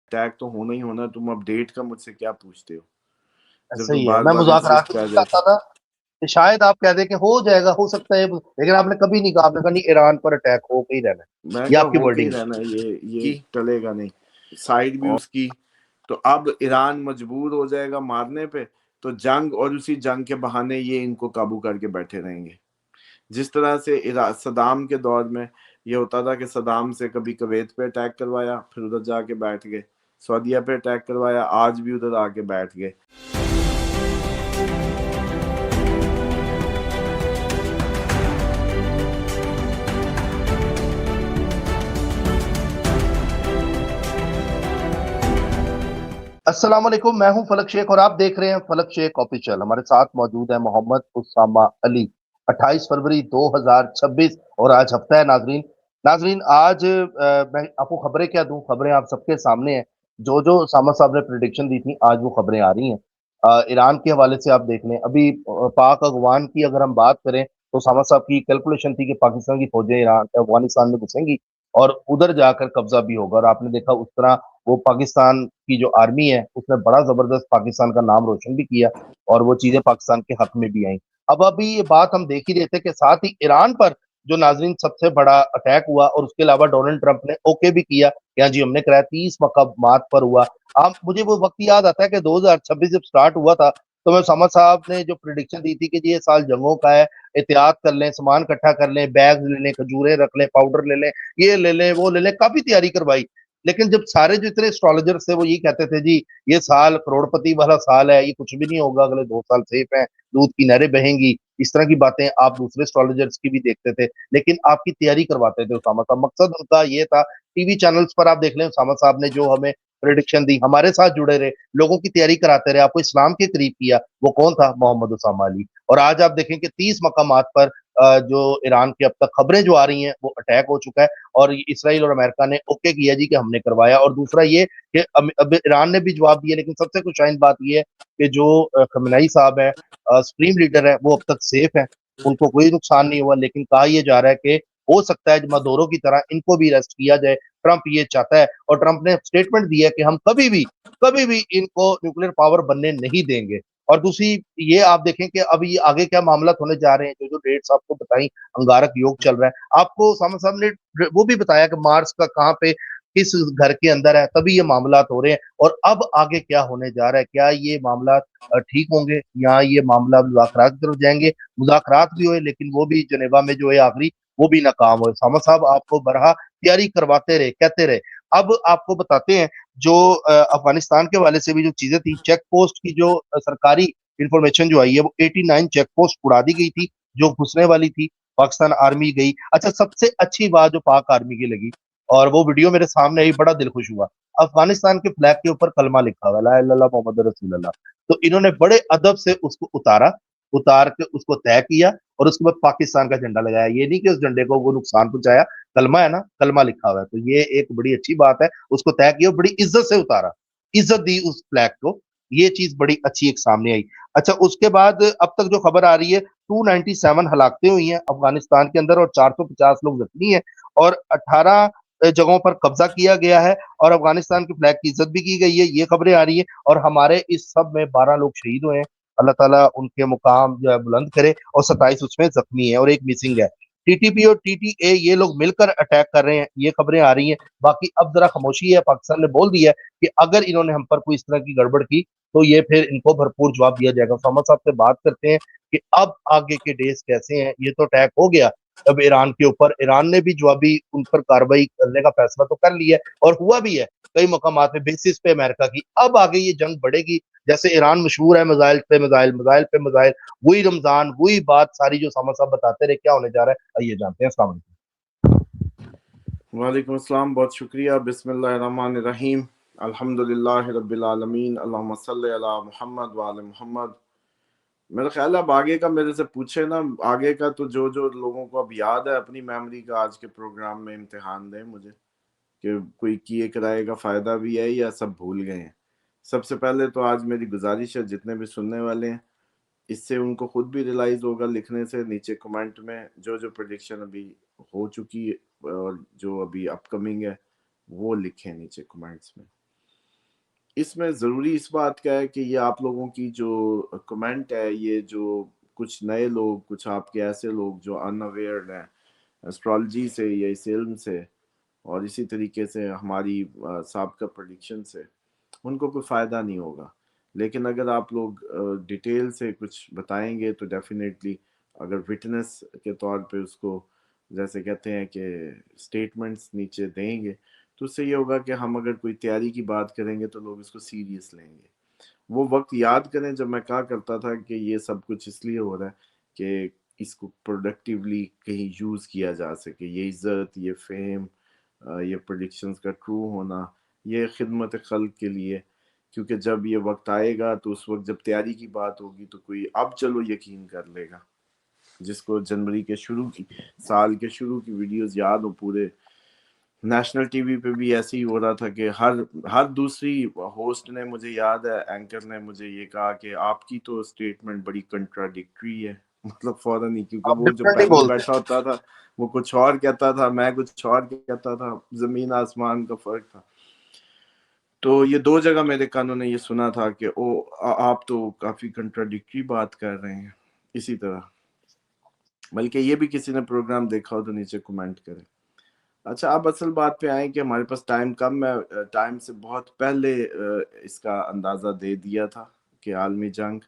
Attack تو ہونا ہی ہونا, تم اب ڈیٹ کا مجھ سے کیا پوچھتے ہو جب ایسا تم ہی ہے. بار میں بار مذاکرات انسسٹ میں کر یہ رہے تھے. چاہتا تھا کہ شاید آپ کہہ دیں کہ ہو جائے گا, ہو سکتا ہے, لیکن آپ نے کبھی نہیں کہا. آپ نے کہا نہیں, ایران پر اٹیک ہو کے ہی رہنا ہے. میں یہ کہا آپ کی ہو کے ہی ورڈنگ ہے. رہنا, یہ ٹلے گا نہیں, سائڈ بھی اس کی. تو اب ایران مجبور ہو جائے گا مارنے پہ, تو جنگ, اور اسی جنگ کے بہانے یہ ان کو قابو کر کے بیٹھے رہیں گے. جس طرح سے صدام کے دور میں یہ ہوتا تھا کہ صدام سے کبھی کویت پہ اٹیک کروایا, پھر ادھر جا کے بیٹھ گئے, سعودیہ پہ اٹیک کروایا, آج بھی ادھر آ کے بیٹھ گئے. السلام علیکم, میں ہوں فلک شیخ اور آپ دیکھ رہے ہیں فلک شیخ آفیشیل. ہمارے ساتھ موجود ہے محمد اسامہ علی. 28 فروری 2026 اور آج ہفتہ ہے. ناظرین آج میں آپ کو خبریں کیا دوں, خبریں آپ سب کے سامنے ہیں. جو اسامہ صاحب نے پریڈکشن دی تھی, آج وہ خبریں آ رہی ہیں. ایران کے حوالے سے آپ دیکھ لیں, ابھی پاک افغان کی اگر ہم بات کریں تو اسامہ صاحب کی کیلکولیشن تھی کہ پاکستان کی فوجیں افغانستان میں گھسیں گی اور ادھر جا کر قبضہ بھی ہوگا, اور آپ نے دیکھا اس طرح وہ پاکستان کی جو آرمی ہے اس نے بڑا زبردست پاکستان کا نام روشن بھی کیا, اور وہ چیزیں پاکستان کے حق میں بھی آئیں. اب ابھی یہ بات ہم دیکھ ہی رہے تھے کہ ساتھ ہی ایران پر جو ناظرین سب سے بڑا اٹیک ہوا, اور اس کے علاوہ ڈونلڈ ٹرمپ نے اوکے بھی کیا کہ ہاں جی ہم نے کرایا 30 مقامات پر ہوا. مجھے وہ وقت یاد آتا ہے کہ 2026 جب سٹارٹ ہوا تھا تو میں اسامہ صاحب نے جو پریڈکشن دی تھی کہ جی یہ سال جنگوں کا ہے, احتیاط کر لیں, سامان اکٹھا کر لیں, بیگ لے لیں, کھجوریں رکھ لیں, پاؤڈر لے لیں, یہ لے لیں, وہ لے لیں, کافی تیاری کروائی. لیکن جب سارے جو اتنے اسٹرالوجرز تھے وہ یہ کہتے تھے جی یہ سال کروڑپتی والا سال ہے, یہ کچھ بھی نہیں ہوگا, اگلے 2 سال سیف ہیں, دودھ کی نہریں بہیں گی, اس طرح کی باتیں آپ دوسرے اسٹرالوجرز کی بھی دیکھتے تھے, لیکن آپ کی تیاری کرواتے تھے اسامہ صاحب. مقصد ان کا یہ تھا, ٹی وی چینلز پر آپ دیکھ لیں اسامہ صاحب نے جو ہمیں پریڈکشن دی, ہمارے ساتھ جڑے رہے, لوگوں کی تیاری کراتے رہے, آپ کو اسلام کے قریب کیا. وہ کون تھا؟ محمد اسامہ علی. اور آج آپ دیکھیں کہ 30 مقامات پر جو ایران کے اب تک خبریں جو آ رہی ہیں وہ اٹیک ہو چکا ہے, اور اسرائیل اور امریکہ نے اوکے کیا جی کہ ہم نے کروایا. اور دوسرا یہ کہ اب ایران نے بھی جواب دیا, لیکن سب سے کچھ شائن بات یہ ہے کہ جو خامنئی صاحب ہے, سپریم لیڈر ہے, وہ اب تک سیف ہیں, ان کو کوئی نقصان نہیں ہوا. لیکن کہا یہ جا رہا ہے کہ ہو سکتا ہے مادورو کی طرح ان کو بھی ریسٹ کیا جائے. ٹرمپ یہ چاہتا ہے, اور ٹرمپ نے سٹیٹمنٹ دیا ہے کہ ہم کبھی بھی ان کو نیوکلیر پاور بننے نہیں دیں گے. اور دوسری یہ آپ دیکھیں کہ اب یہ آگے کیا معاملات ہونے جا رہے ہیں, جو ڈیٹس آپ کو بتائیں, انگارک یوگ چل رہا ہے. آپ کو اسامہ صاحب نے وہ بھی بتایا کہ مارس کا کہاں پہ کس گھر کے اندر ہے, تبھی یہ معاملات ہو رہے ہیں. اور اب آگے کیا ہونے جا رہا ہے, کیا یہ معاملات ٹھیک ہوں گے یا یہ معاملہ مذاکرات کی طرف جائیں گے؟ مذاکرات بھی ہوئے لیکن وہ بھی جنیوا میں جو ہے آخری وہ بھی ناکام ہوئے. اسامہ صاحب آپ کو برہا تیاری کرواتے رہے, کہتے رہے. اب آپ کو بتاتے ہیں جو افغانستان کے والے سے بھی جو چیزیں تھی, چیک پوسٹ کی جو سرکاری انفارمیشن جو آئی ہے, وہ 89 چیک پوسٹ اڑا دی گئی تھی جو گھسنے والی تھی. پاکستان آرمی گئی. اچھا, سب سے اچھی بات جو پاک آرمی کی لگی, اور وہ ویڈیو میرے سامنے آئی, بڑا دل خوش ہوا. افغانستان کے فلیگ کے اوپر کلمہ لکھا ہوا لا الہ الا اللہ محمد رسول اللہ, تو انہوں نے بڑے ادب سے اس کو اتار کے اس کو طے کیا, اور اس کے بعد پاکستان کا جھنڈا لگایا. یہ نہیں کہ اس جھنڈے کو وہ نقصان پہنچایا, کلمہ ہے نا, کلمہ لکھا ہوا ہے, تو یہ ایک بڑی اچھی بات ہے. اس کو طے کیا, بڑی عزت سے اتارا, عزت دی اس فلیگ کو, یہ چیز بڑی اچھی ایک سامنے آئی. اچھا, اس کے بعد اب تک جو خبر آ رہی ہے 297 ہلاکتیں ہوئی ہیں افغانستان کے اندر, اور 450 لوگ زخمی ہیں, اور 18 جگہوں پر قبضہ کیا گیا ہے, اور افغانستان کے فلیگ کی عزت بھی کی گئی ہے, یہ خبریں آ رہی ہیں. اور ہمارے اس سب میں 12 لوگ شہید ہوئے ہیں, اللہ تعالیٰ ان کے مقام جو ہے بلند کرے, اور 27 اس میں زخمی ہیں, اور ایک مسنگ ہے. ٹی ٹی پی اور ٹی ٹی اے یہ لوگ مل کر اٹیک کر رہے ہیں, یہ خبریں آ رہی ہیں. باقی اب ذرا خاموشی ہے, پاکستان نے بول دیا ہے کہ اگر انہوں نے ہم پر کوئی اس طرح کی گڑبڑ کی تو یہ پھر ان کو بھرپور جواب دیا جائے گا. محمد صاحب سے بات کرتے ہیں کہ اب آگے کے ڈیز کیسے ہیں. یہ تو اٹیک ہو گیا اب ایران کے اوپر, ایران نے بھی جوابی ان پر کارروائی کرنے کا فیصلہ تو کر لیا ہے, اور ہوا بھی ہے کئی مقامات پہ بیسس پہ امریکہ کی. اب آگے یہ جنگ بڑھے گی, جیسے ایران مشہور ہے میزائل پہ میزائل, میزائل پہ میزائل, وہی رمضان, وہی بات ساری جو اسامہ صاحب بتاتے رہے. کیا ہونے جا رہا ہے آئیے جانتے ہیں. السلام علیکم. وعلیکم السلام, بہت شکریہ. بسم اللہ الرحمن الرحیم, الحمدللہ رب العالمین, اللہم صلی علی محمد وعلی محمد. میرا خیال ہے اب آگے کا میرے سے پوچھے نا, آگے کا تو جو لوگوں کو اب یاد ہے اپنی میموری کا, آج کے پروگرام میں امتحان دیں مجھے کہ کوئی کیے کرائے کا فائدہ بھی ہے یا سب بھول گئے ہیں. سب سے پہلے تو آج میری گزارش ہے جتنے بھی سننے والے ہیں, اس سے ان کو خود بھی ریلائز ہوگا لکھنے سے نیچے کمنٹ میں جو پریڈکشن ابھی ہو چکی ہے اور جو ابھی اپ کمنگ ہے وہ لکھیں نیچے کمنٹس میں. اس میں ضروری اس بات کا ہے کہ یہ آپ لوگوں کی جو کمنٹ ہے، یہ جو کچھ نئے لوگ، کچھ آپ کے ایسے لوگ جو ان اویئر ہیں اسٹرالوجی سے یا اس علم سے، اور اسی طریقے سے ہماری سابقہ پریڈکشن سے، ان کو کوئی فائدہ نہیں ہوگا. لیکن اگر آپ لوگ ڈیٹیل سے کچھ بتائیں گے تو ڈیفینیٹلی، اگر وٹنس کے طور پہ اس کو جیسے کہتے ہیں کہ سٹیٹمنٹس نیچے دیں گے، تو اس سے یہ ہوگا کہ ہم اگر کوئی تیاری کی بات کریں گے تو لوگ اس کو سیریس لیں گے. وہ وقت یاد کریں جب میں کہا کرتا تھا کہ یہ سب کچھ اس لیے ہو رہا ہے کہ اس کو پروڈکٹیولی کہیں یوز کیا جا سکے. یہ عزت، یہ فیم، یہ پریڈکشنز کا ٹرو ہونا، یہ خدمت خلق کے لیے. کیونکہ جب یہ وقت آئے گا تو اس وقت جب تیاری کی بات ہوگی تو کوئی اب چلو یقین کر لے گا. جس کو جنوری کے شروع کی، سال کے شروع کی ویڈیوز یاد ہو، پورے نیشنل ٹی وی پہ بھی ایسے ہی ہو رہا تھا کہ ہر دوسری ہوسٹ نے، مجھے یاد ہے اینکر نے مجھے یہ کہا کہ آپ کی تو اسٹیٹمنٹ بڑی کنٹراڈکٹری ہے. مطلب فوراً ہی، کیونکہ آپ وہ جو ڈفرینٹلی پینل بولتے بیٹھا ہوتا تھا وہ کچھ اور کہتا تھا، میں کچھ اور کہتا تھا، زمین آسمان کا فرق تھا. تو یہ دو جگہ میرے کانوں نے یہ سنا تھا کہ آپ تو کافی کنٹراڈکٹری بات کر رہے ہیں. اسی طرح بلکہ یہ بھی کسی نے پروگرام دیکھا ہو تو نیچے کمنٹ کرے. اچھا، اب اصل بات پہ آئیں کہ ہمارے پاس ٹائم کم ہے. ٹائم سے بہت پہلے اس کا اندازہ دے دیا تھا کہ عالمی جنگ،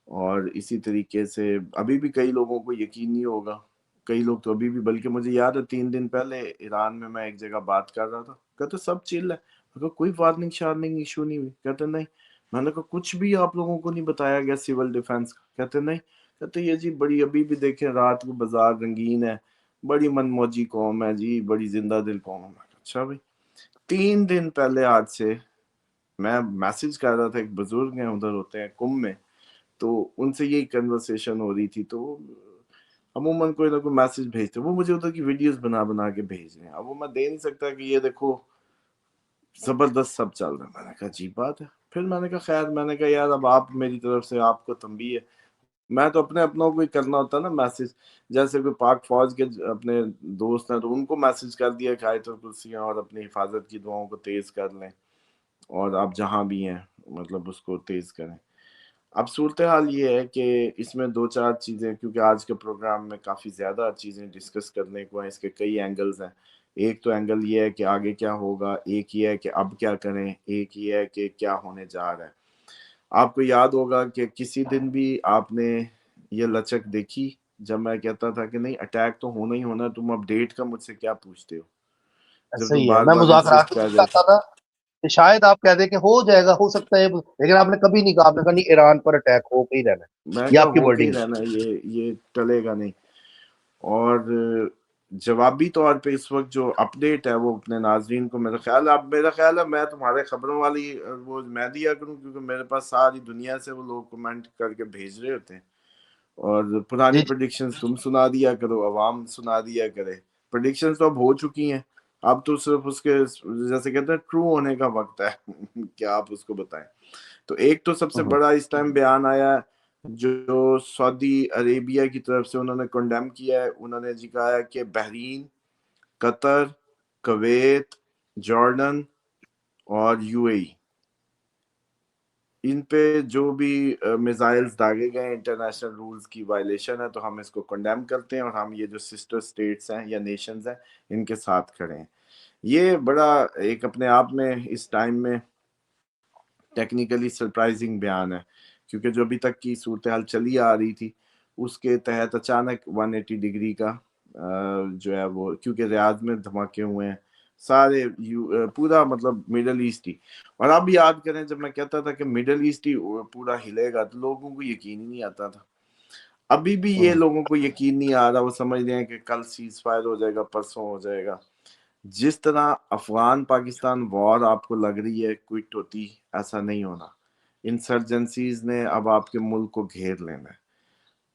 اور اسی طریقے سے ابھی بھی کئی لوگوں کو یقین نہیں ہوگا. کئی لوگ تو ابھی بھی، بلکہ مجھے یاد ہے 3 دن پہلے ایران میں ایک جگہ بات کر رہا تھا، کہتے سب چل ہے. میں کہا کوئی وارننگ شارننگ ایشو نہیں ہوئی. کہتے نہیں. میں نے کہا کچھ بھی آپ لوگوں کو نہیں بتایا گیا سول ڈیفنس کا؟ کہتے نہیں. کہتے یہ جی بڑی، ابھی بھی دیکھیں رات کو بازار رنگین ہے، بڑی من موجی قوم ہے جی، بڑی زندہ دل قوم ہے. اچھا بھائی، 3 دن پہلے آج سے میں میسج کر رہا تھا، ایک بزرگ ہیں ادھر ہوتے ہیں کم میں، تو ان سے یہی کنورسیشن ہو رہی تھی. تو عموماً کوئی نہ کوئی میسج بھیجتے، وہ مجھے ادھر کی ویڈیوز بنا بنا کے بھیج رہے ہیں. اب وہ میں دے نہیں سکتا کہ یہ دیکھو زبردست سب چل رہا ہے. میں نے کہا عجیب بات ہے. پھر میں نے کہا خیر، میں نے کہا یار اب آپ میری طرف سے آپ کو تنبیہ ہے. میں تو اپنوں کو ہی کرنا ہوتا نا میسج. جیسے کوئی پاک فوج کے اپنے دوست ہیں تو ان کو میسج کر دیا کہ آیت الکرسیاں اور اپنی حفاظت کی دعاؤں کو تیز کر لیں، اور آپ جہاں بھی ہیں مطلب اس کو تیز کریں. اب صورتحال یہ ہے کہ اس میں 2-4 چیزیں، کیونکہ آج کے پروگرام میں کافی زیادہ چیزیں ڈسکس کرنے کو ہیں، اس کے کئی اینگلز ہیں. ایک تو اینگل یہ ہے کہ آگے کیا ہوگا، ایک یہ ہے کہ اب کیا کریں، ایک یہ ہے کہ کیا ہونے جا رہا ہے. آپ کو یاد ہوگا کہ کسی دن بھی آپ نے یہ لچک دیکھی جب میں کہتا تھا کہ نہیں اٹیک تو ہونا ہی ہونا، تم اب ڈیٹ کا مجھ سے کیا پوچھتے ہو، جب ایسا تم ہی ہے. بار میں بار مذاکرات انسسٹ میں کر بھی رہے تھے. چاہتا تھا کہ شاید آپ کہہ دیں کہ ہو جائے گا، ہو سکتا ہے، لیکن آپ نے کبھی نہیں کہا. آپ نے کہا نہیں، ایران پر اٹیک ہو کے ہی رہنا ہے. میں یہ کہا آپ کی ہو کے ہی ورڈنگ ہے. رہنا، یہ ٹلے گا نہیں. اور جوابی طور پہ اس وقت جو اپڈیٹ ہے وہ اپنے ناظرین کو، میرا خیال ہے میں تمہارے خبروں والی وہ میں دیا کروں، کیونکہ میرے پاس ساری دنیا سے وہ لوگ کمنٹ کر کے بھیج رہے ہوتے ہیں، اور پرانی جی جی. پریڈکشنز تم سنا دیا کرو، عوام سنا دیا کرے. پریڈکشنز تو اب ہو چکی ہیں، اب تو صرف اس کے جیسے کہتے ہیں ٹرو ہونے کا وقت ہے کہ آپ اس کو بتائیں. تو ایک تو سب سے بڑا اس ٹائم بیان آیا ہے جو سعودی عربیہ کی طرف سے انہوں نے کنڈیم کیا ہے. انہوں نے جی کہا ہے کہ بحرین، قطر، کویت، جارڈن اور یو اے ای، ان پہ جو بھی میزائلز داغے گئے انٹرنیشنل رولز کی وائلیشن ہے، تو ہم اس کو کنڈیم کرتے ہیں، اور ہم یہ جو سسٹر سٹیٹس ہیں یا نیشنز ہیں ان کے ساتھ کھڑے ہیں. یہ بڑا ایک اپنے آپ میں اس ٹائم میں ٹیکنیکلی سرپرائزنگ بیان ہے، کیونکہ جو ابھی تک کی صورتحال چلی آ رہی تھی اس کے تحت اچانک 180 ڈگری کا جو ہے وہ، کیونکہ ریاض میں دھماکے ہوئے ہیں سارے پورا مطلب مڈل ایسٹ ہی. اور اب یاد کریں جب میں کہتا تھا کہ مڈل ایسٹ ہی پورا ہلے گا تو لوگوں کو یقین ہی نہیں آتا تھا. ابھی بھی یہ لوگوں کو یقین نہیں آ رہا، وہ سمجھ رہے ہیں کہ کل سیز فائر ہو جائے گا، پرسوں ہو جائے گا. جس طرح افغان پاکستان وار آپ کو لگ رہی ہے کوئٹ ہوتی، ایسا نہیں ہونا. انسرجنسیز نے اب آپ کے ملک کو گھیر لینا ہے.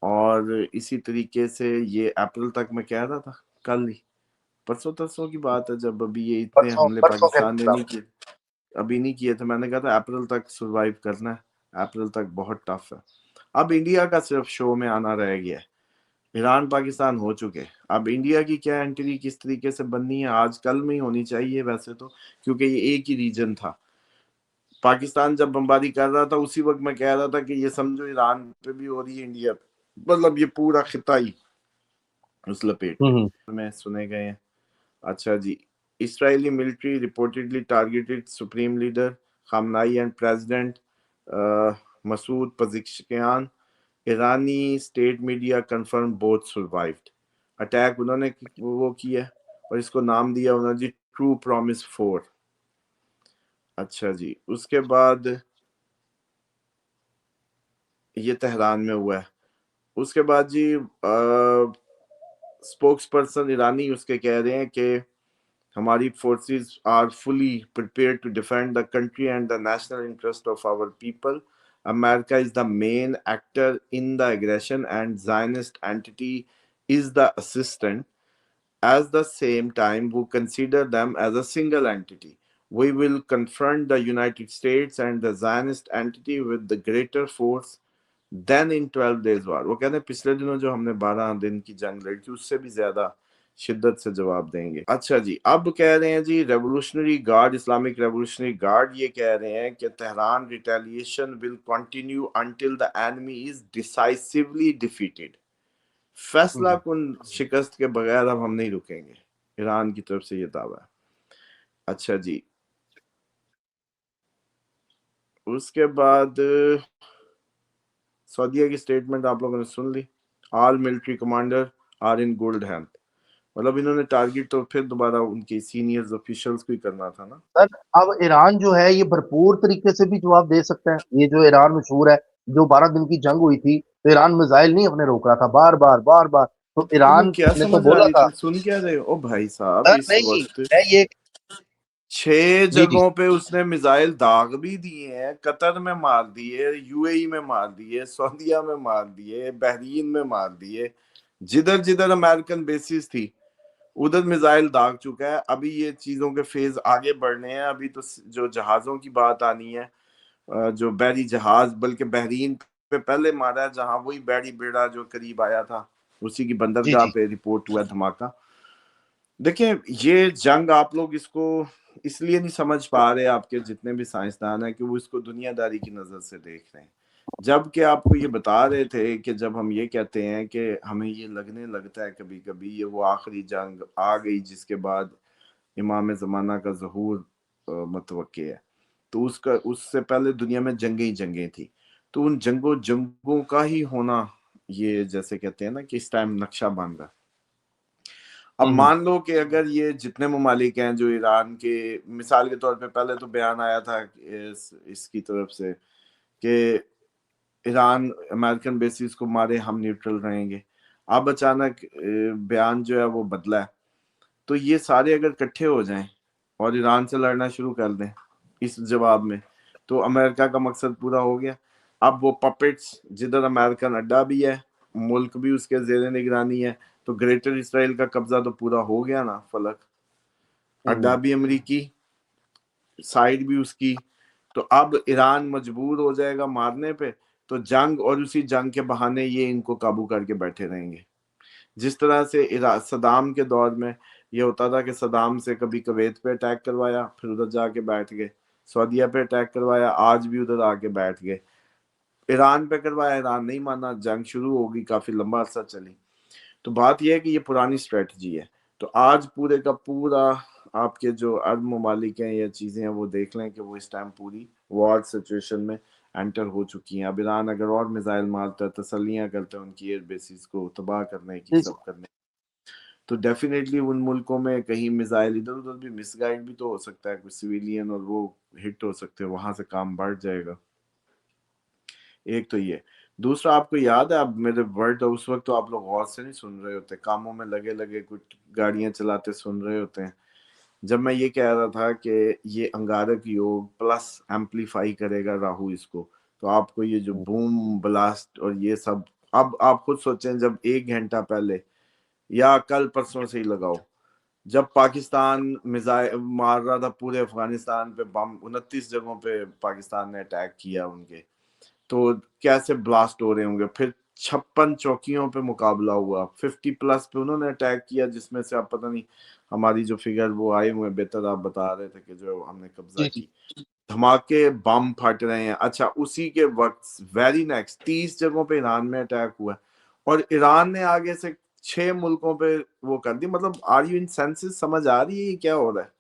اور اسی طریقے سے یہ اپریل تک میں کہہ رہا تھا، کل ہی پرسوں ترسوں کی بات ہے، جب ابھی یہ اتنے حملے پرسوں پاکستان کہتے نے تھا. نہیں کیے، ابھی نہیں کیے تھے، میں نے کہا تھا اپریل تک سروائیو کرنا ہے، اپریل تک بہت ٹف ہے. اب انڈیا کا صرف شو میں آنا رہ گیا ہے. ایران پاکستان ہو چکے، اب انڈیا کی کیا انٹری کس طریقے سے بننی ہے، آج کل میں ہی ہونی چاہیے ویسے تو، کیونکہ یہ ایک ہی ریجن تھا. پاکستان جب بمباری کر رہا تھا اسی وقت میں کہہ رہا تھا کہ یہ سمجھو ایران پہ بھی ہو رہی ہے، انڈیا پہ، مطلب یہ پورا خطہ ہی اس لپیٹ میں سنے گئے ہیں۔ اچھا جی، اسرائیلی military reportedly targeted supreme leader Khamenei and President Masoud Pezeshkian. ایرانی state media confirm both survived. Attack انہوں نے وہ کیا اور اس کو نام دیا انہوں نے جی ٹرو پرومس 4۔ اچھا جی، اس کے بعد یہ تہران میں ہوا ہے۔ اس کے بعد جی اسپوکس پرسن ایرانی اس کے کہہ رہے ہیں کہ ہماری forces are fully prepared to defend the country and the national interest of our people. America is the main actor in the aggression and Zionist entity is the assistant. At the same time, we consider them as a single entity. We will confront the United States and the Zionist entity with the greater force than in 12 days war. وہ کہتے ہیں پچھلے دنوں جو ہم نے 12 دن کی جنگ لڑی تھی اس سے بھی زیادہ شدت سے جواب دیں گے۔ اچھا جی، اب کہہ رہے ہیں جی revolutionary guard, Islamic revolutionary guard یہ کہہ رہے ہیں کہ Tehran retaliation will continue until the enemy is decisively defeated. فیصلہ کن شکست کے بغیر اب ہم نہیں رکیں گے، ایران کی طرف سے یہ دعویٰ ہے۔ اچھا جی، اس کے بعد سعودیہ کی سٹیٹمنٹ آپ لوگوں نے سن لی، all military commander are in good health, مطلب انہوں نے ٹارگٹ تو پھر دوبارہ ان کی سینئرز آفیشلز کو ہی کرنا تھا نا۔ سر اب ایران جو ہے یہ بھرپور طریقے سے بھی جواب دے سکتا ہے۔ یہ جو ایران مشہور ہے، جو 12 دن کی جنگ ہوئی تھی تو ایران میزائل نہیں اپنے روک رہا تھا، بار بار تو تمہیں ایران کیا نے تو سمجھ آ بولا رہی، تھا۔ تم سن کیا رہے ہو؟ او بھائی صاحب، سر اس نہیں، وقت میں یہ 6 جی جگہوں پہ اس نے میزائل داغ بھی دیے ہیں، قطر میں مار دیے، یو اے ای میں مار دیے، سعودیہ میں مار دیے، بحرین میں مار دیے، جدھر جدھر امریکن بیسز تھی ادھر میزائل داغ چکا ہے۔ ابھی یہ چیزوں کے فیز آگے بڑھنے ہیں، ابھی تو جو جہازوں کی بات آنی ہے، جو بحری جہاز، بلکہ بحرین پہ پہلے مارا ہے جہاں وہی بحری بیڑا جو قریب آیا تھا اسی کی جی بندرگاہ جی پہ رپورٹ ہوا دھماکہ۔ دیکھیں یہ جنگ آپ لوگ اس کو اس لیے نہیں سمجھ پا رہے، آپ کے جتنے بھی سائنسدان ہیں، کہ وہ اس کو دنیا داری کی نظر سے دیکھ رہے ہیں، جبکہ آپ کو یہ بتا رہے تھے کہ جب ہم یہ کہتے ہیں کہ ہمیں یہ لگنے لگتا ہے کبھی کبھی یہ وہ آخری جنگ آ گئی جس کے بعد امام زمانہ کا ظہور متوقع ہے، تو اس سے پہلے دنیا میں جنگیں تھی، تو ان جنگوں کا ہی ہونا یہ جیسے کہتے ہیں نا کہ اس ٹائم نقشہ بن رہا۔ اب مان لو کہ اگر یہ جتنے ممالک ہیں جو ایران کے، مثال کے طور پہ پہلے تو بیان آیا تھا اس کی طرف سے کہ ایران امریکن بیسز کو مارے ہم نیوٹرل رہیں گے، اب اچانک بیان جو ہے وہ بدلا ہے، تو یہ سارے اگر کٹھے ہو جائیں اور ایران سے لڑنا شروع کر دیں اس جواب میں، تو امریکہ کا مقصد پورا ہو گیا۔ اب وہ پپٹس جدھر امریکن اڈا بھی ہے، ملک بھی اس کے زیر نگرانی ہے، تو گریٹر اسرائیل کا قبضہ تو پورا ہو گیا نا، فلک اڈا بھی امریکی، سائیڈ بھی اس کی، تو اب ایران مجبور ہو جائے گا مارنے پہ، تو جنگ اور اسی جنگ کے بہانے یہ ان کو قابو کر کے بیٹھے رہیں گے۔ جس طرح سے صدام کے دور میں یہ ہوتا تھا کہ صدام سے کبھی کویت پہ اٹیک کروایا، پھر ادھر جا کے بیٹھ گئے، سعودیہ پہ اٹیک کروایا، آج بھی ادھر آ کے بیٹھ گئے، ایران پہ کروایا، ایران نہیں مانا، جنگ شروع ہوگی، کافی لمبا عرصہ چلی۔ تو بات یہ ہے کہ یہ پرانی اسٹریٹجی ہے۔ تو آج پورے کا پورا آپ کے جو عرب ممالک ہیں یا چیزیں ہیں وہ دیکھ لیں کہ وہ اس ٹائم پوری وار سچویشن میں انٹر ہو چکی ہیں۔ اب ایران اگر اور میزائل مارتا ہے، تسلیاں کرتا ہے ان کی ایئر بیسز کو تباہ کرنے کی، سب کرنے، تو ڈیفینیٹلی ان ملکوں میں کہیں میزائل ادھر ادھر بھی مس گائیڈ بھی تو ہو سکتا ہے، کوئی سویلین، اور وہ ہٹ ہو سکتے ہیں، وہاں سے کام بڑھ جائے گا۔ ایک تو یہ، دوسرا آپ کو یاد ہے، اب میرے ورڈ اس وقت تو آپ لوگ غور سے نہیں سن رہے ہوتے، کاموں میں لگے کچھ گاڑیاں چلاتے سن رہے ہوتے ہیں، جب میں یہ کہہ رہا تھا کہ یہ انگارک یوگ پلس ایمپلیفائی کرے گا راہو اس کو، تو آپ کو یہ جو بوم بلاسٹ اور یہ سب، اب آپ خود سوچیں جب 1 گھنٹہ پہلے یا کل پرسوں سے ہی لگاؤ، جب پاکستان میزائل مار رہا تھا پورے افغانستان پہ بم، 29 جگہوں پہ پاکستان نے اٹیک کیا ان کے، تو کیسے بلاسٹ ہو رہے ہوں گے، پھر 56 چوکیوں پہ مقابلہ ہوا، 50 پلس پہ انہوں نے اٹیک کیا، جس میں سے آپ پتہ نہیں ہماری جو فگر وہ آئے ہوئے، بہتر آپ بتا رہے تھے کہ جو ہم نے قبضہ کی، دھماکے بم پھٹ رہے ہیں. اچھا اسی کے وقت ویری نیکسٹ 30 جگہوں پہ ایران میں اٹیک ہوا ہے اور ایران نے آگے سے 6 ملکوں پہ وہ کر دی. مطلب آر یو ان سینسز؟ سمجھ آ رہی ہے یہ کیا ہو رہا ہے؟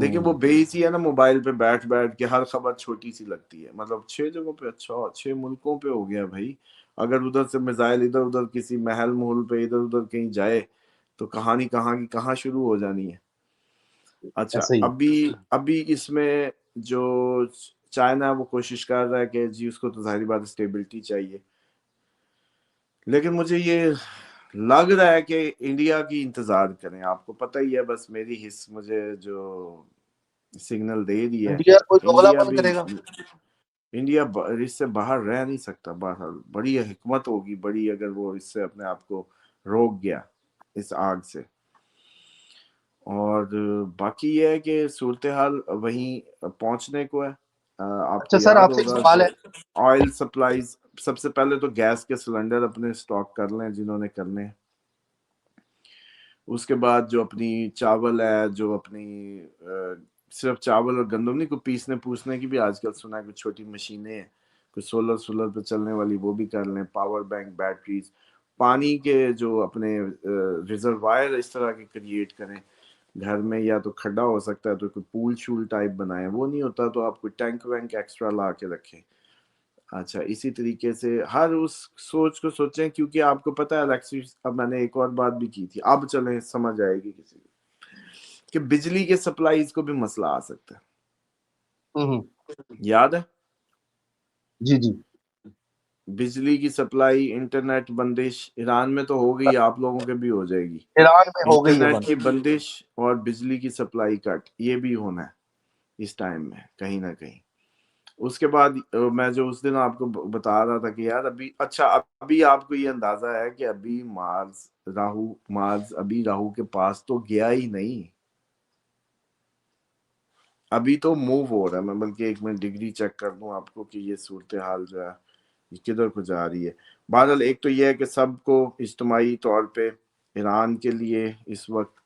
لیکن وہ بے سی ہے نا، موبائل پہ بیٹھ بیٹھ کے ہر خبر چھوٹی سی لگتی ہے. مطلب 6 جگہوں پہ، اچھا 6 ملکوں پہ ہو گیا بھائی. اگر ادھر سے میزائل ادھر ادھر کسی محل محل پہ ادھر ادھر کہیں جائے تو کہانی کہاں کی کہاں شروع ہو جانی ہے. اچھا ایسے ہی ابھی اس میں جو چائنا وہ کوشش کر رہا ہے کہ جی اس کو تو ظاہری بات اسٹیبلٹی چاہیے، لیکن مجھے یہ لگ رہا ہے کہ انڈیا کی انتظار کریں. آپ کو پتہ ہی ہے، بس میری حص مجھے جو سگنل دے دی ہے، انڈیا کوئی دوغلا انڈیا پن بھی، کرے گا. انڈیا اس سے باہر رہ نہیں سکتا. باہر بڑی حکمت ہوگی بڑی اگر وہ اس سے اپنے آپ کو روک گیا اس آگ سے. اور باقی یہ ہے کہ صورتحال وہیں پہنچنے کو ہے. آپ اچھا کو سر، یاد آپ سے ایک ہوگا سوال کہ ہے. آئل سپلائیز، سب سے پہلے تو گیس کے سلنڈر اپنے سٹاک کر لیں جنہوں نے کرنے ہیں. اس کے بعد جو اپنی چاول ہے، جو اپنی صرف چاول اور گندم نہیں، کوئی پیسنے پوسنے کی بھی آج کل سنا ہے کوئی چھوٹی مشینیں ہیں، کوئی سولر پہ چلنے والی، وہ بھی کر لیں. پاور بینک، بیٹریز، پانی کے جو اپنے ریزروائر اس طرح کے کریٹ کریں گھر میں. یا تو کھڈا ہو سکتا ہے تو کوئی پول شول ٹائپ بنائیں، وہ نہیں ہوتا تو آپ کوئی ٹینک وینک ایکسٹرا لا کے رکھیں. اچھا اسی طریقے سے ہر اس سوچ کو سوچیں، کیونکہ آپ کو پتہ ہے الیکٹرسٹی، اب میں نے ایک اور بات بھی کی تھی، اب چلیں سمجھ آئے گی کسی کو، کہ بجلی کے سپلائیز کو بھی مسئلہ آ سکتا ہے. یاد ہے جی جی. بجلی کی سپلائی، انٹرنیٹ بندش ایران میں تو ہو گئی، آپ لوگوں کے بھی ہو جائے گی. ایران میں ہو گئی ہے انٹرنیٹ بند. کی بندش اور بجلی کی سپلائی کٹ، یہ بھی ہونا ہے اس ٹائم میں کہیں نہ کہیں. اس کے بعد میں جو اس دن آپ کو بتا رہا تھا کہ یار ابھی آپ کو یہ اندازہ ہے کہ ابھی مارس ابھی راہو کے پاس تو گیا ہی نہیں، ابھی تو موو ہو رہا ہے. میں بلکہ 1 منٹ ڈگری چیک کر دوں آپ کو کہ یہ صورتحال جو ہے یہ کدھر کو جا رہی ہے. بہرحال ایک تو یہ ہے کہ سب کو اجتماعی طور پہ ایران کے لیے اس وقت،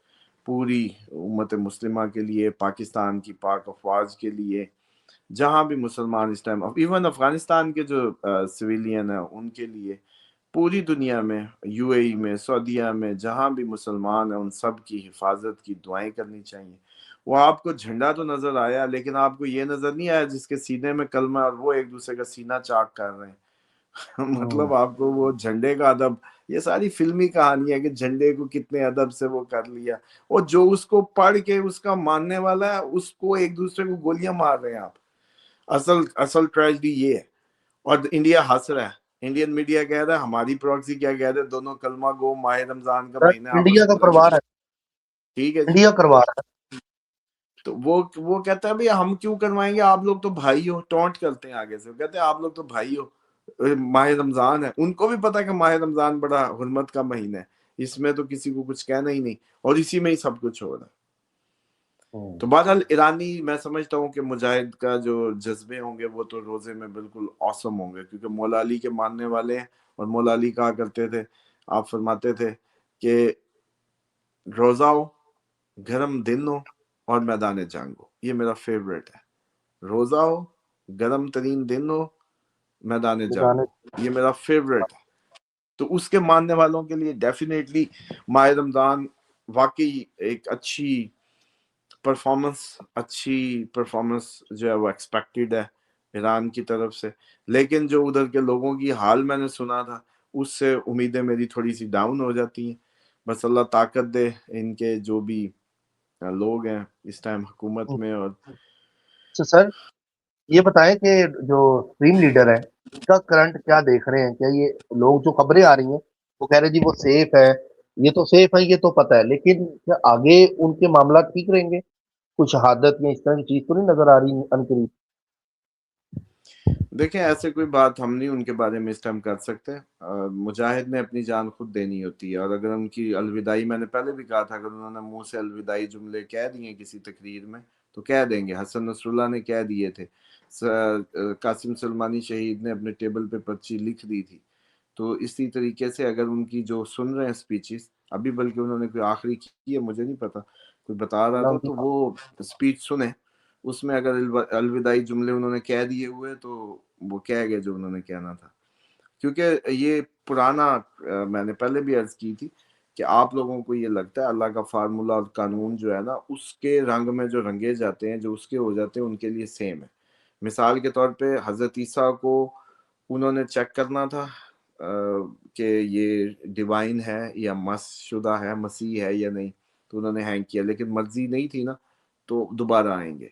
پوری امت مسلمہ کے لیے، پاکستان کی پاک افواج کے لیے، جہاں بھی مسلمان اس ٹائم، ایون افغانستان کے جو سویلین ہیں ان کے لیے، پوری دنیا میں، یو اے ای میں، سعودیہ میں، جہاں بھی مسلمان ہیں ان سب کی حفاظت کی دعائیں کرنی چاہیے. وہ آپ کو جھنڈا تو نظر آیا لیکن آپ کو یہ نظر نہیں آیا جس کے سینے میں کلمہ اور وہ ایک دوسرے کا سینہ چاک کر رہے ہیں. مطلب آپ کو وہ جھنڈے کا ادب، یہ ساری فلمی کہانی ہے کہ جھنڈے کو کتنے ادب سے وہ کر لیا، اور جو اس کو پڑھ کے اس کا ماننے والا ہے اس کو ایک دوسرے کو گولیاں مار رہے ہیں آپ. اصل ٹریجڈی یہ ہے. اور انڈیا ہنس رہا ہے، انڈین میڈیا کہہ رہا ہے، ہماری پراکسی کیا کہہ رہے ہیں، دونوں کلمہ گو ماہ رمضان کا سر مہینہ انڈیا آپس کا میں لڑیں. پروار ہے، ٹھیک ہے جی. انڈیا کروا رہا ہے. تو وہ کہتا ہے بھئی ہم کیوں کروائیں گے، آپ لوگ تو بھائی ہو. ٹونٹ کرتے ہیں آگے سے، وہ کہتے ہیں آپ لوگ تو بھائی ہو، ماہ رمضان ہے. ان کو بھی پتا کہ ماہ رمضان بڑا حرمت کا مہینہ ہے، اس میں تو کسی کو کچھ کہنا ہی نہیں، اور اسی میں ہی سب کچھ ہو رہا ہے. تو بہرحال ایرانی، میں سمجھتا ہوں کہ مجاہد کا جو جذبے ہوں گے وہ تو روزے میں بالکل awesome ہوں گے، کیونکہ مولا علی کے ماننے والے ہیں. اور مولا علی کہا کرتے تھے، آپ فرماتے تھے کہ روزہ ہو، گرم دن ہو اور میدان جنگ ہو. یہ میرا فیوریٹ ہے، روزہ ہو، گرم ترین دن ہو، میدان جنگ ہو. یہ میرا فیوریٹ ہے. تو اس کے ماننے والوں کے لیے ڈیفینیٹلی ماہ رمضان واقعی ایک اچھی پرفارمنس جو ہے وہ ایکسپیکٹڈ ہے ایران کی طرف سے. لیکن جو ادھر کے لوگوں کی حال میں نے سنا تھا اس سے امیدیں میری تھوڑی سی ڈاؤن ہو جاتی ہیں. بس اللہ طاقت دے ان کے جو بھی لوگ ہیں اس ٹائم حکومت میں. اور سر یہ بتائیں کہ جو سپریم لیڈر ہے اس کا کرنٹ کیا دیکھ رہے ہیں؟ کیا یہ لوگ جو خبریں آ رہی ہیں وہ کہہ رہے جی وہ سیف ہے، یہ تو سیف ہے، یہ تو پتہ ہے، لیکن کیا آگے ان کے معاملات ٹھیک رہیں گے؟ کچھ شہادت یا اس طرح کی چیز تو نہیں نظر آ رہی ان قریب؟ دیکھیں ایسے کوئی بات ہم نہیں ان کے بارے میں اس ٹائم کر سکتے. مجاہد نے اپنی جان خود دینی ہوتی ہے، اور اگر ان کی الوداعی، میں نے پہلے بھی کہا تھا، اگر انہوں نے منہ سے الوداعی جملے کہہ دیے کسی تقریر میں تو کہہ دیں گے. حسن نصر اللہ نے کہہ دیے تھے، قاسم سلمانی شہید نے اپنے ٹیبل پہ پرچی لکھ دی تھی. تو اسی طریقے سے اگر ان کی جو سن رہے ہیں سپیچز، ابھی بلکہ انہوں نے کوئی آخری کی ہے مجھے نہیں پتا، کوئی بتا رہا تھا، تو وہ سپیچ سنیں اس میں اگر الوداعی جملے انہوں نے کہہ دیے ہوئے تو وہ کہہ گئے جو انہوں نے کہنا تھا. کیونکہ یہ پرانا میں نے پہلے بھی عرض کی تھی کہ آپ لوگوں کو یہ لگتا ہے اللہ کا فارمولا اور قانون جو ہے نا اس کے رنگ میں جو رنگے جاتے ہیں، جو اس کے ہو جاتے ہیں ان کے لیے سیم ہے. مثال کے طور پہ حضرت عیسیٰ کو انہوں نے چیک کرنا تھا کہ یہ ڈیوائن ہے یا مس شدہ ہے، مسیح ہے یا نہیں، تو انہوں نے ہینگ کیا، لیکن مرضی نہیں تھی نا تو دوبارہ آئیں گے.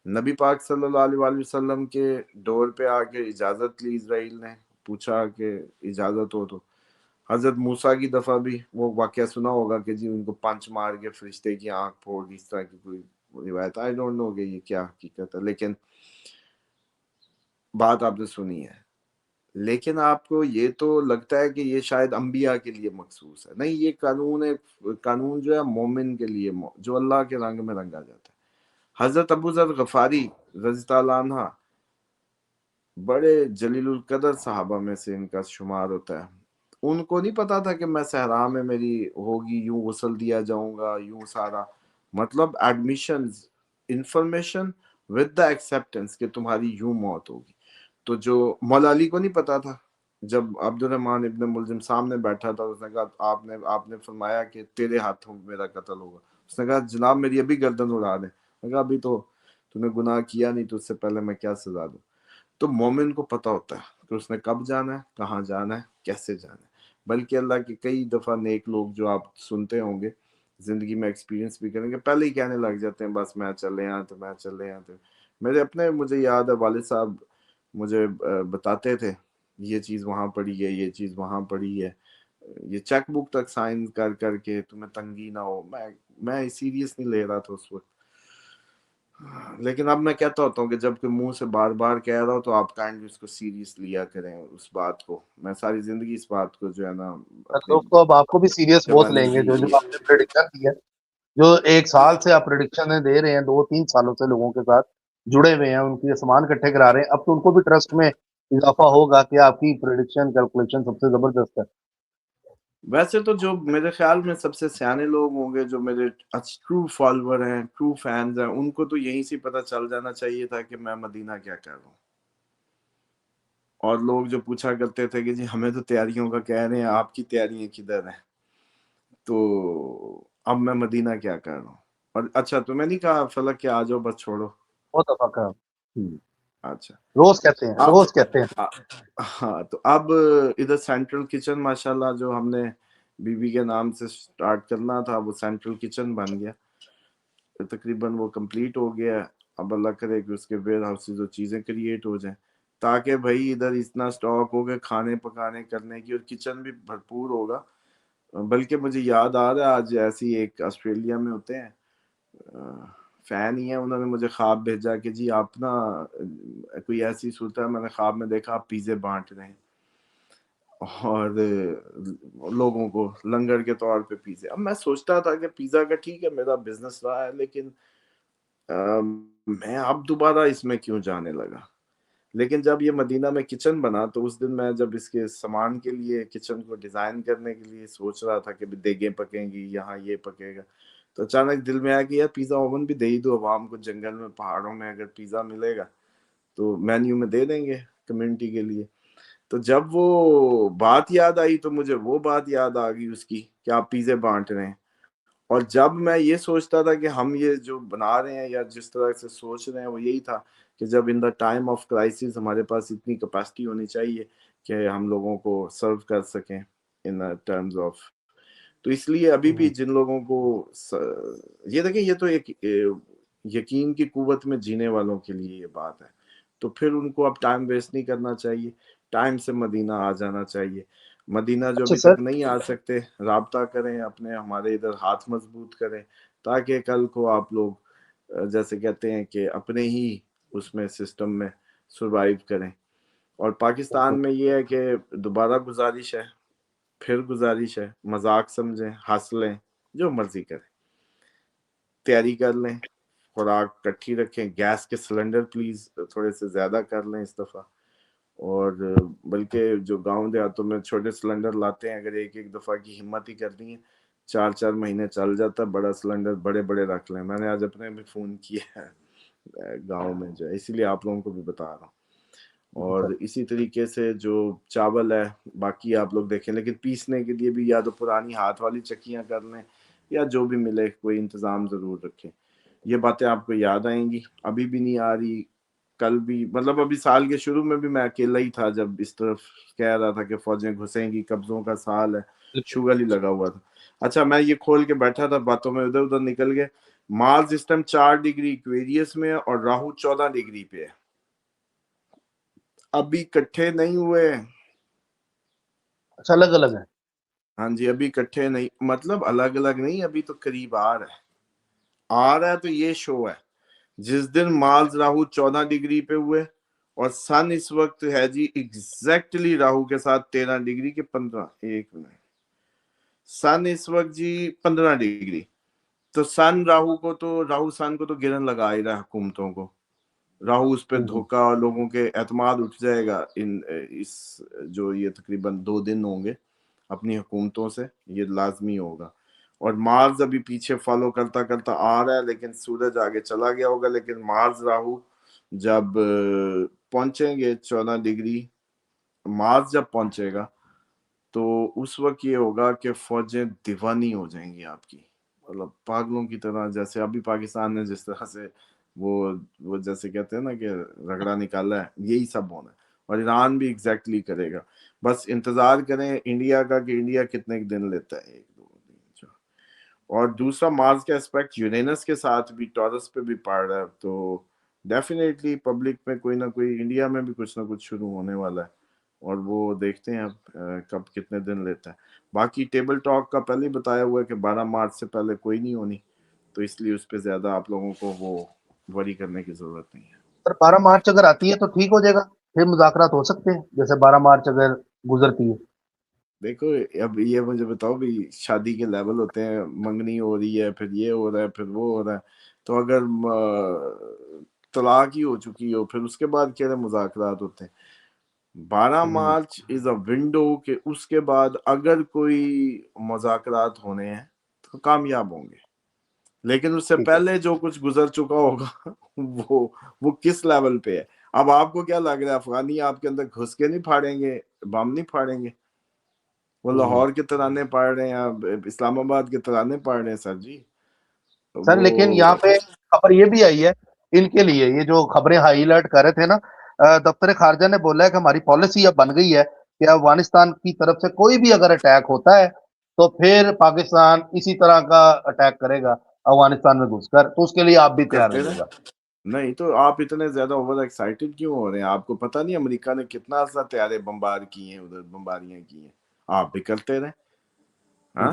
نبی پاک صلی اللہ علیہ وآلہ وسلم کے دور پہ آ کے اجازت لی اسرائیل نے، پوچھا کہ اجازت ہو تو. حضرت موسیٰ کی دفعہ بھی وہ واقعہ سنا ہوگا کہ جی ان کو پنچ مار کے فرشتے کی آنکھ پھوڑ دی، اس طرح کی کوئی روایت، آئی ڈونٹ نو کہ یہ کیا حقیقت ہے، لیکن بات آپ نے سنی ہے. لیکن آپ کو یہ تو لگتا ہے کہ یہ شاید انبیاء کے لیے مخصوص ہے، نہیں، یہ قانون جو ہے مومن کے لیے، جو اللہ کے رنگ میں رنگا جاتا ہے. حضرت ابو ذر غفاری رضی اللہ عنہ بڑے جلیل القدر صحابہ میں سے ان کا شمار ہوتا ہے. ان کو نہیں پتا تھا کہ میں صحرا میں میری ہوگی، یوں غسل دیا جاؤں گا، یوں سارا، مطلب admission information with the acceptance کہ تمہاری یوں موت ہوگی. تو جو مولا علی کو نہیں پتا تھا، جب عبد الرحمن ابن ملزم سامنے بیٹھا تھا، اس نے کہا آپ نے فرمایا کہ تیرے ہاتھوں میرا قتل ہوگا. اس نے کہا جناب میری ابھی گردن اڑا دیں. میں کہا ابھی تو تو نے گناہ کیا نہیں، تو اس سے پہلے میں کیا سزا دوں. تو مومن کو پتہ ہوتا ہے کہ اس نے کب جانا ہے، کہاں جانا ہے، کیسے جانا ہے. بلکہ اللہ کے کئی دفعہ نیک لوگ جو آپ سنتے ہوں گے، زندگی میں ایکسپیرینس بھی کریں گے، پہلے ہی کہنے لگ جاتے ہیں بس میں چلے آیا تو میں چلے آیا. تو میرے اپنے مجھے یاد ہے والد صاحب مجھے بتاتے تھے یہ چیز وہاں پڑی ہے، یہ چیز وہاں پڑی ہے، یہ چیک بک تک سائن کر کر کے تمہیں تنگی نہ ہو. میں سیریس نہیں لے رہا تھا اس وقت، لیکن اب میں کہتا ہوتا ہوں کہ جب کہ منہ سے بار بار کہہ رہا ہوں تو آپ کائنڈلی اس کو سیریس لیا کریں اس بات کو. میں ساری زندگی اس بات کو جو ہے نا اپنی، لوگ تو اب آپ کو بھی سیریس جب میں بہت نے لیں گے، جو آپ نے پریڈکشن دی ہے، جو ایک سال سے آپ پریڈکشن دے رہے ہیں، 2-3 سالوں سے لوگوں کے ساتھ جڑے ہوئے ہیں، ان کے سامان اکٹھے کرا رہے ہیں، اب تو ان کو بھی ٹرسٹ میں اضافہ ہوگا کہ آپ کی پریڈکشن کیلکولیشن سب سے زبردست ہے. ویسے تو جو میرے خیال میں سب سے سیانے لوگ ہوں گے، جو میرے ٹرو فالوور ہیں، ٹرو فینز ہیں، ان کو تو یہیں سے پتہ چل جانا چاہیے تھا کہ میں مدینہ کیا کر رہا ہوں. اور لوگ جو پوچھا کرتے تھے کہ جی ہمیں تو تیاریوں کا کہہ رہے ہیں، آپ کی تیاریاں کدھر ہیں، تو اب میں مدینہ کیا کر رہا ہوں. اور اچھا تو میں نہیں کہا فلک کہ آ جاؤ بس چھوڑو. بہت افاقہ. اچھا روز کہتے ہیں، اب روز کہتے ہیں. ہاں تو اب ادھر سینٹرل کچن ماشاءاللہ جو ہم نے بی بی کے نام سے سٹارٹ کرنا تھا، وہ سینٹرل کچن بن گیا، تقریباً وہ کمپلیٹ ہو گیا. اب اللہ کرے کہ اس کے ویئر ہاؤسز اور چیزیں کریٹ ہو جائیں، تاکہ بھائی ادھر اتنا سٹاک ہو کہ کھانے پکانے کرنے کی، اور کچن بھی بھرپور ہوگا. بلکہ مجھے یاد آ رہا ہے آج ایسی ایک آسٹریلیا میں ہوتے ہیں فین ہی ہیں، انہوں نے مجھے خواب بھیجا کہ جی آپ نا کوئی ایسی صورت ہے، میں نے خواب میں دیکھا آپ پیزے بانٹ رہے ہیں اور لوگوں کو لنگر کے طور پہ پیزے. اب میں سوچتا تھا کہ پیزا کا ٹھیک ہے میرا بزنس رہا ہے، لیکن میں اب دوبارہ اس میں کیوں جانے لگا. لیکن جب یہ مدینہ میں کچن بنا تو اس دن میں جب اس کے سامان کے لیے کچن کو ڈیزائن کرنے کے لیے سوچ رہا تھا کہ دیگیں پکیں گی، یہاں یہ پکے گا، تو اچانک دل میں آیا کہ یار پیزا اوون بھی دے ہی دو عوام کو. جنگل میں پہاڑوں میں اگر پیزا ملے گا تو مینیو میں دے دیں گے کمیونٹی کے لیے. تو جب وہ بات یاد آئی تو مجھے وہ بات یاد آ گئی اس کی کہ آپ پیزے بانٹ رہے ہیں. اور جب میں یہ سوچتا تھا کہ ہم یہ جو بنا رہے ہیں یا جس طرح سے سوچ رہے ہیں وہ یہی تھا کہ جب ان دا ٹائم آف کرائسس ہمارے پاس اتنی کیپیسٹی ہونی چاہیے کہ ہم لوگوں کو سرو کر سکیں ان ٹرمز آف. تو اس لیے ابھی بھی جن لوگوں کو یہ دیکھیں، یہ تو ایک یقین کی قوت میں جینے والوں کے لیے یہ بات ہے. تو پھر ان کو اب ٹائم ویسٹ نہیں کرنا چاہیے، ٹائم سے مدینہ آ جانا چاہیے. مدینہ جو اچھا ابھی سر، تک نہیں آ سکتے، رابطہ کریں اپنے، ہمارے ادھر ہاتھ مضبوط کریں، تاکہ کل کو آپ لوگ جیسے کہتے ہیں کہ اپنے ہی اس میں سسٹم میں سروائیو کریں. اور پاکستان میں یہ ہے کہ دوبارہ گزارش ہے، پھر گزارش ہے، مذاق سمجھیں، ہنس لیں، جو مرضی کریں، تیاری کر لیں، خوراک کٹھی رکھیں، گیس کے سلنڈر پلیز تھوڑے سے زیادہ کر لیں اس دفعہ. اور بلکہ جو گاؤں دیہاتوں میں چھوٹے سلنڈر لاتے ہیں، اگر ایک ایک دفعہ کی ہمت ہی کرنی ہے 4-4 مہینے چل جاتا ہے. بڑا سلنڈر بڑے بڑے رکھ لیں. میں نے آج اپنے بھی فون کیا ہے گاؤں میں جو ہے، اسی لیے آپ لوگوں کو بھی بتا رہا ہوں. اور اسی طریقے سے جو چاول ہے باقی آپ لوگ دیکھیں، لیکن پیسنے کے لیے بھی یا تو پرانی ہاتھ والی چکیاں کر لیں یا جو بھی ملے کوئی انتظام ضرور رکھیں. یہ باتیں آپ کو یاد آئیں گی، ابھی بھی نہیں آ رہی. کل بھی مطلب ابھی سال کے شروع میں بھی میں اکیلا ہی تھا جب اس طرف کہہ رہا تھا کہ فوجیں گھسیں گی، قبضوں کا سال ہے، شوگر ہی لگا ہوا تھا. اچھا میں یہ کھول کے بیٹھا تھا، باتوں میں ادھر ادھر نکل گئے. مارس اس ٹائم 4 ڈگری ایکویریس میں اور راہو 14 ڈگری پہ ہے. ابھی کٹھے نہیں ہوئے. اچھا الگ الگ ہے. ہاں جی ابھی کٹھے نہیں، مطلب الگ الگ نہیں، ابھی تو قریب آ رہا ہے تو یہ شو ہے. جس دن مارس راہو 14 ڈگری پہ ہوئے اور سن اس وقت ہے جی ایگزیکٹلی راہو کے ساتھ 13 ڈگری کے 15، ایک منٹ، سن اس وقت جی 15 ڈگری. تو سن راہو سن کو تو گرن لگا ہی رہا حکومتوں کو. راہو اس پہ دھوکا، لوگوں کے اعتماد اٹھ جائے گا اس جو یہ تقریباً 2 دن ہوں گے اپنی حکومتوں سے، یہ لازمی ہوگا. اور مارس ابھی پیچھے فالو کرتا کرتا آ رہا ہے، لیکن سورج آگے چلا گیا ہوگا. لیکن مارس راہو جب پہنچیں گے 14 ڈگری، مارس جب پہنچے گا تو اس وقت یہ ہوگا کہ فوجیں دیوانی ہو جائیں گی آپ کی، مطلب پاگلوں کی طرح. جیسے ابھی پاکستان نے جس طرح سے وہ جیسے کہتے ہیں نا کہ رگڑا نکالا ہے، یہی سب ہونا ہے. اور ایران بھی ایگزیکٹلی کرے گا. بس انتظار کریں انڈیا کا کہ انڈیا کتنے دن لیتا ہے، 1 2 3 4. اور دوسرا مارس کا اسپیکٹ یورینس کے ساتھ بھی ٹورس پہ بھی پڑ رہا ہے، تو ڈیفینیٹلی پبلک میں کوئی نہ کوئی انڈیا میں بھی کچھ نہ کچھ شروع ہونے والا ہے. اور وہ دیکھتے ہیں اب کب کتنے دن لیتا ہے. باقی ٹیبل ٹاک کا پہلے ہی بتایا ہوا ہے کہ 12 مارچ سے پہلے کوئی نہیں ہونی، تو اس لیے اس پہ زیادہ آپ لوگوں کو وہ وری کرنے کی ضرورت نہیں ہے. سر 12 مارچ اگر آتی ہے تو ٹھیک ہو جائے گا، پھر مذاکرات ہو سکتے ہیں جیسے 12 مارچ اگر گزرتی ہے. دیکھو اب یہ مجھے بتاؤ بھی، شادی کے لیول ہوتے ہیں، منگنی ہو رہی ہے، پھر یہ ہو رہا ہے، پھر وہ ہو رہا ہے. تو اگر طلاق ہی ہو چکی ہو پھر اس کے بعد کیا مذاکرات ہوتے ہیں. 12 مارچ از اے ونڈو کہ اس کے بعد اگر کوئی مذاکرات ہونے ہیں تو کامیاب ہوں گے. لیکن اس سے پہلے جو کچھ گزر چکا ہوگا وہ کس لیول پہ ہے. اب آپ کو کیا لگ رہا ہے افغانی آپ کے اندر گھس کے نہیں پھاڑیں گے، بم نہیں پھاڑیں گے؟ وہ لاہور کے ترانے پڑھ رہے ہیں، اسلام آباد کے ترانے پڑھ رہے ہیں سر جی. سر لیکن یہاں پہ خبر یہ بھی آئی ہے ان کے لیے، یہ جو خبریں ہائی الرٹ کر رہے تھے نا، دفتر خارجہ نے بولا ہے کہ ہماری پالیسی اب بن گئی ہے کہ افغانستان کی طرف سے کوئی بھی اگر اٹیک ہوتا ہے تو پھر پاکستان اسی طرح کا اٹیک کرے گا افغانستان میں گھس کر، تو اس کے لیے آپ بھی تیار کرتے رہیے رہے. گا. نہیں تو آپ اتنے زیادہ اوور ایکسائٹڈ کیوں ہو رہے ہیں؟ آپ کو پتہ نہیں امریکہ نے کتنا عرصہ طیارے بمبار کیے ہیں، ادھر بمباریاں کی ہیں. آپ بھی کرتے رہیں، ہاں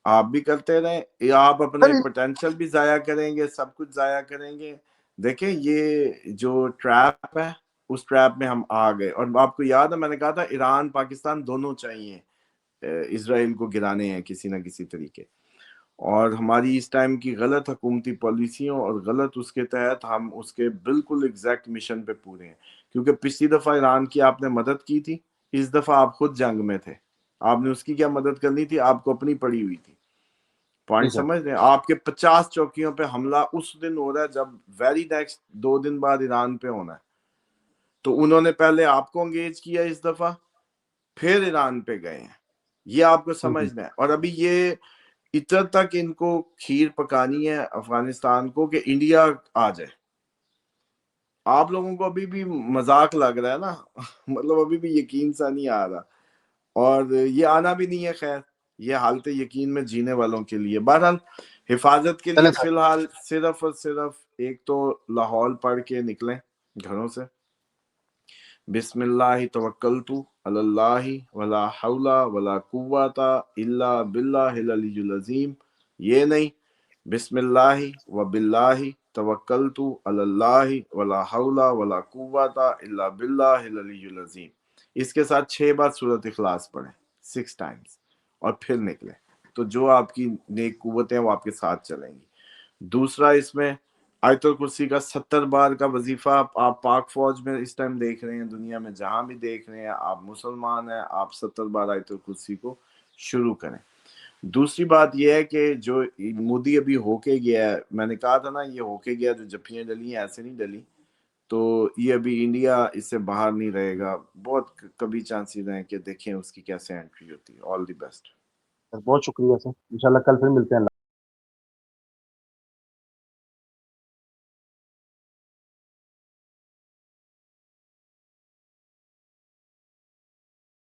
آپ بھی کرتے رہیں. آپ اپنے سر پوٹینشیل بھی ضائع کریں گے، سب کچھ ضائع کریں گے. دیکھیں یہ جو ٹریپ ہے اس ٹریپ میں ہم آ گئے. اور آپ کو یاد ہے میں نے کہا تھا ایران پاکستان دونوں چاہیے اسرائیل کو گرانے ہیں کسی نہ کسی طریقے. اور ہماری اس ٹائم کی غلط حکومتی پالیسیوں اور غلط اس کے تحت ہم اس کے بالکل ایگزیکٹ مشن پہ پورے ہیں. کیونکہ پچھلی دفعہ ایران کی آپ نے مدد کی تھی، اس دفعہ آپ خود جنگ میں تھے، آپ نے اس کی کیا مدد کرنی تھی؟ آپ کو اپنی پڑی ہوئی تھی. پوائنٹ سمجھ رہے ہیں؟ آپ کے 50 چوکیوں پہ حملہ اس دن ہو رہا ہے جب ویری نیکسٹ 2 دن بعد ایران پہ ہونا ہے. تو انہوں نے پہلے آپ کو انگیج کیا اس دفعہ، پھر ایران پہ گئے ہیں. یہ آپ کو سمجھنا ہے. اور ابھی یہ اتر تک ان کو کھیر پکانی ہے افغانستان کو کہ انڈیا آ جائے. آپ لوگوں کو ابھی بھی مذاق لگ رہا ہے نا، مطلب ابھی بھی یقین سا نہیں آ رہا، اور یہ آنا بھی نہیں ہے. خیر یہ حالت یقین میں جینے والوں کے لیے. بہرحال حفاظت کے لیے فی الحال صرف اور صرف ایک تو لاہور پڑھ کے نکلیں گھروں سے، بسم اللہ توکلت علی اللہ ولا حول ولا قوت الا باللہ العلی العظیم. یہ نہیں بسم اللہ و باللہ توکلت علی اللہ ولا حول ولا قوت الا باللہ العلی العظیم. اس کے ساتھ 6 بار سورۃ اخلاص پڑھیں 6 ٹائمز اور پھر نکلیں، تو جو آپ کی نیک قوتیں وہ آپ کے ساتھ چلیں گی. دوسرا اس میں آیت الکرسی کا 70 بار کا وظیفہ آپ پاک فوج میں اس ٹائم دیکھ رہے ہیں، دنیا میں جہاں بھی دیکھ رہے ہیں، آپ مسلمان ہیں، آپ 70 بار آیت الکرسی کو شروع کریں. دوسری بات یہ ہے کہ جو مودی ابھی ہو کے گیا ہے، میں نے کہا تھا نا یہ ہو کے گیا، جو جفیاں ڈلی ہیں ایسے نہیں ڈلی، تو یہ ابھی انڈیا اس سے باہر نہیں رہے گا، بہت کبھی چانسز ہیں کہ دیکھیں اس کی کیسے انٹری ہوتی ہے. آل دی بیسٹ. بہت شکریہ سر، انشاءاللہ کل پھر ملتے ہیں.